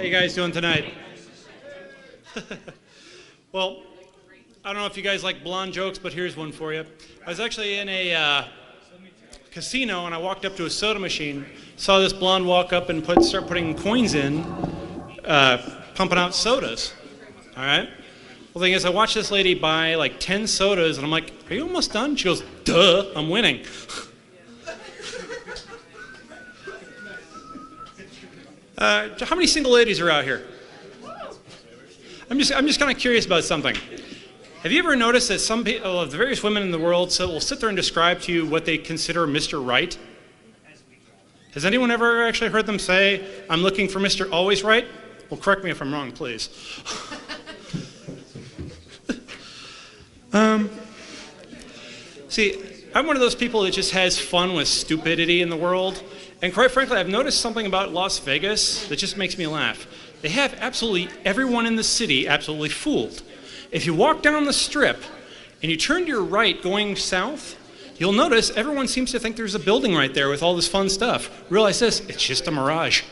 How you guys doing tonight? Well, I don't know if you guys like blonde jokes, but here's one for you. I was actually in a casino, and I walked up to a soda machine, saw this blonde walk up and start putting coins in, pumping out sodas. All right? Well, the thing is, I watched this lady buy like 10 sodas, and I'm like, are you almost done? She goes, duh, I'm winning. How many single ladies are out here? I'm just kind of curious about something. Have you ever noticed that some people, the various women in the world will sit there and describe to you what they consider Mr. Right? Has anyone ever actually heard them say, I'm looking for Mr. Always Right? Well, correct me if I'm wrong, please. See, I'm one of those people that just has fun with stupidity in the world. And quite frankly, I've noticed something about Las Vegas that just makes me laugh. They have absolutely everyone in the city absolutely fooled. If you walk down the strip and you turn to your right going south, you'll notice everyone seems to think there's a building right there with all this fun stuff. Realize this, it's just a mirage.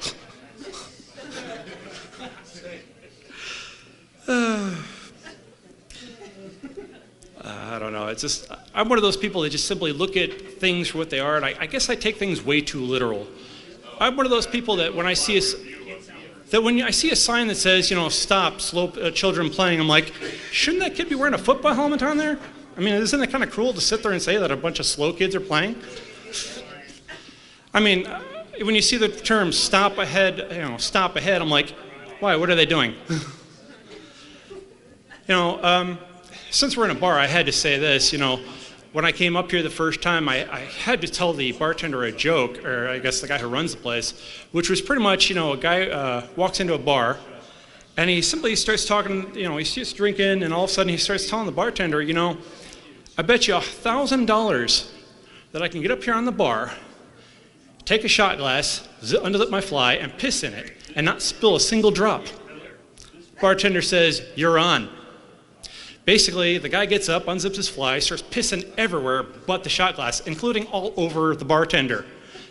I don't know. It's just, I'm one of those people that just simply look at things for what they are, and I guess I take things way too literal. I'm one of those people that when I see I see a sign that says, stop, slow children playing, I'm like, shouldn't that kid be wearing a football helmet on there? I mean, isn't it kind of cruel to sit there and say that a bunch of slow kids are playing? I mean, when you see the term stop ahead, I'm like, why? What are they doing? Since we're in a bar, I had to say this, when I came up here the first time, I had to tell the bartender a joke, or I guess the guy who runs the place, which was pretty much, a guy walks into a bar, and he simply starts talking, he's just drinking, and all of a sudden he starts telling the bartender, I bet you $1,000 that I can get up here on the bar, take a shot glass, unzip my fly, and piss in it, and not spill a single drop. Bartender says, you're on. Basically, the guy gets up, unzips his fly, starts pissing everywhere but the shot glass, including all over the bartender.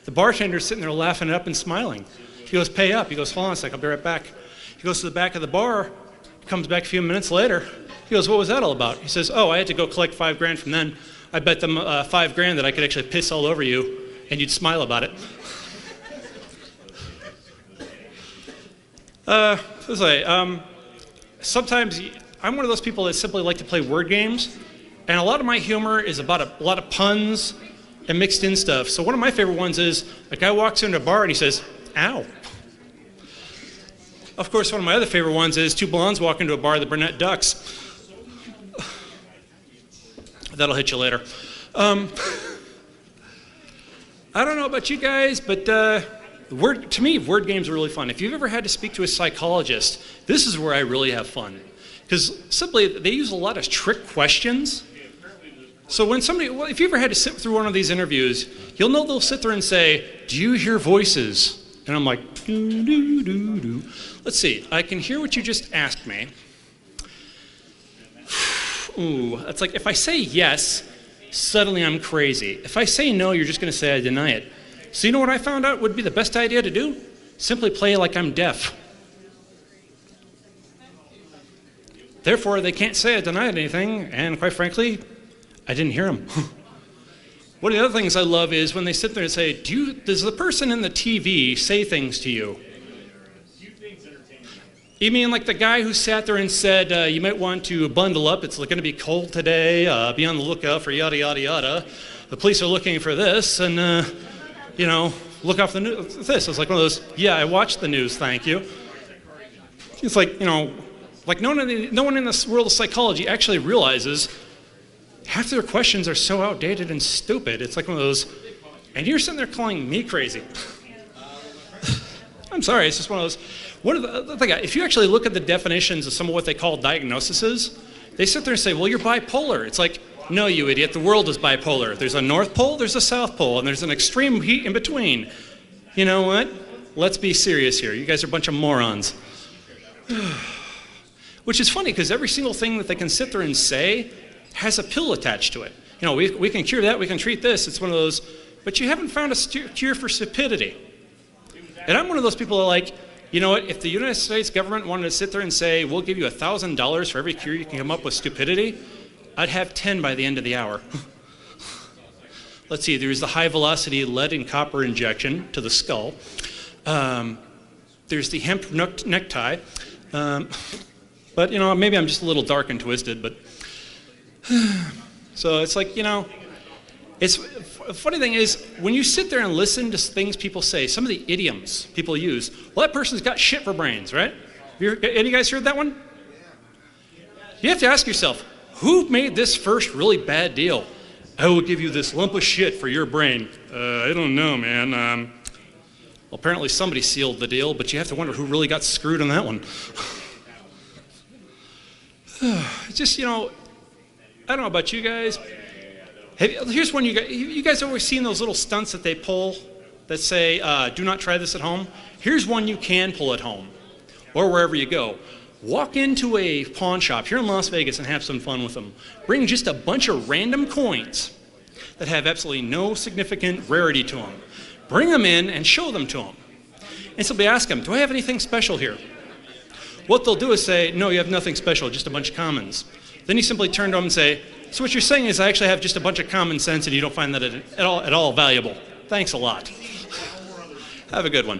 The bartender's sitting there laughing it up and smiling. He goes, pay up. He goes, hold on a sec, I'll be right back. He goes to the back of the bar, comes back a few minutes later. He goes, what was that all about? He says, I had to go collect $5,000 from them. I bet them $5,000 that I could actually piss all over you, and you'd smile about it. Sometimes I'm one of those people that simply like to play word games, and a lot of my humor is about a lot of puns and mixed in stuff. So one of my favorite ones is a guy walks into a bar and he says, ow. Of course, one of my other favorite ones is two blondes walk into a bar, the brunette ducks. That'll hit you later. I don't know about you guys, but to me, word games are really fun. If you've ever had to speak to a psychologist, this is where I really have fun. Because simply, they use a lot of trick questions. So when if you ever had to sit through one of these interviews, you'll know they'll sit there and say, do you hear voices? And I'm like, doo, doo, doo, doo. Let's see, I can hear what you just asked me. Ooh, it's like if I say yes, suddenly I'm crazy. If I say no, you're just going to say I deny it. So you know what I found out would be the best idea to do? Simply play like I'm deaf. Therefore, they can't say I denied anything, and quite frankly, I didn't hear them. One of the other things I love is when they sit there and say, does the person in the TV say things to you? You mean like the guy who sat there and said, you might want to bundle up, it's going to be cold today, be on the lookout for yada, yada, yada. The police are looking for this, and, look off the news. This is like one of those, yeah, I watched the news, thank you. It's like, like no one in this world of psychology actually realizes half their questions are so outdated and stupid. It's like one of those, and you're sitting there calling me crazy. I'm sorry, it's just one of those. If you actually look at the definitions of some of what they call diagnoses, they sit there and say, well, you're bipolar. It's like, no, you idiot, the world is bipolar. There's a North Pole, there's a South Pole, and there's an extreme heat in between. You know what? Let's be serious here. You guys are a bunch of morons. Which is funny, because every single thing that they can sit there and say has a pill attached to it. We can cure that, we can treat this. It's one of those, but you haven't found a cure for stupidity. And I'm one of those people that You know what? If the United States government wanted to sit there and say, we'll give you $1,000 for every cure you can come up with stupidity, I'd have 10 by the end of the hour. Let's see, there's the high velocity lead and copper injection to the skull. There's the hemp necktie. But, you know, maybe I'm just a little dark and twisted, but. So it's like, you know, the funny thing is, when you sit there and listen to things people say, some of the idioms people use, well, that person's got shit for brains, right? Any of you guys heard that one? You have to ask yourself, who made this first really bad deal? I will give you this lump of shit for your brain. I don't know, man. Well, apparently somebody sealed the deal, but you have to wonder who really got screwed on that one. It's just, you know, I don't know about you guys. Here's one you guys always seen those little stunts that they pull that say, do not try this at home? Here's one you can pull at home or wherever you go. Walk into a pawn shop here in Las Vegas and have some fun with them. Bring just a bunch of random coins that have absolutely no significant rarity to them. Bring them in and show them to them. And simply ask them, do I have anything special here? What they'll do is say, no, you have nothing special, just a bunch of commons. Then you simply turn to them and say, so what you're saying is I actually have just a bunch of common sense and you don't find that at all valuable. Thanks a lot. Have a good one.